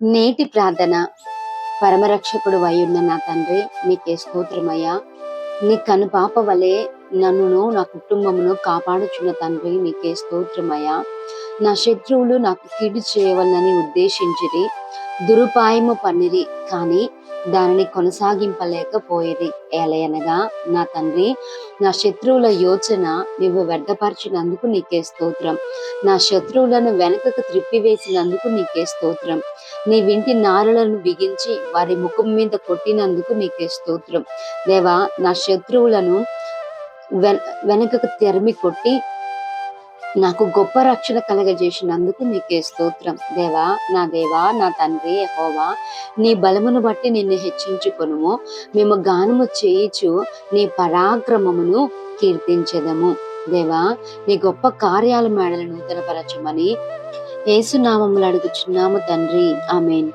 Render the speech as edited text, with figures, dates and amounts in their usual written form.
నేటి ప్రార్థన. పరమరక్షకుడు అయ్యున్న నా తండ్రి, నీకే స్తోత్రమయ్యా. నీ కనుపాప వలె నన్నును నా కుటుంబమును కాపాడుచున్న తండ్రి, నీకే స్తోత్రమయ్యా. నా శత్రువులు నాకు కీడు చేయవలనని ఉద్దేశించిరి, దురుపాయము పన్నిరి, కానీ దానిని కొనసాగింపలేకపోయేది. ఏలయనగా నా తండ్రి, నా శత్రువుల యోచన నీవు వ్యర్థపరిచినందుకు నీకే స్తోత్రం. నా శత్రువులను వెనుకకు త్రిప్పివేసినందుకు నీకే స్తోత్రం. నీ వింటి నారులను బిగించి వారి ముఖం మీద కొట్టినందుకు నీకే స్తోత్రం. దేవా, నా శత్రువులను వెనుకకు తెరిమి కొట్టి నాకు గొప్ప రక్షణ కలగజేసినందుకు నీకే స్తోత్రం. దేవా, నా తండ్రి యెహోవా, నీ బలమును బట్టి నిన్ను హెచ్చించుకొనుము. మేము గానము చేయిచు నీ పరాక్రమమును కీర్తించెదము. దేవా, నీ గొప్ప కార్యాల మేడలను నూతనపరచమని యేసు నామములో అడుగుచున్నాము తండ్రి. ఆమేన్.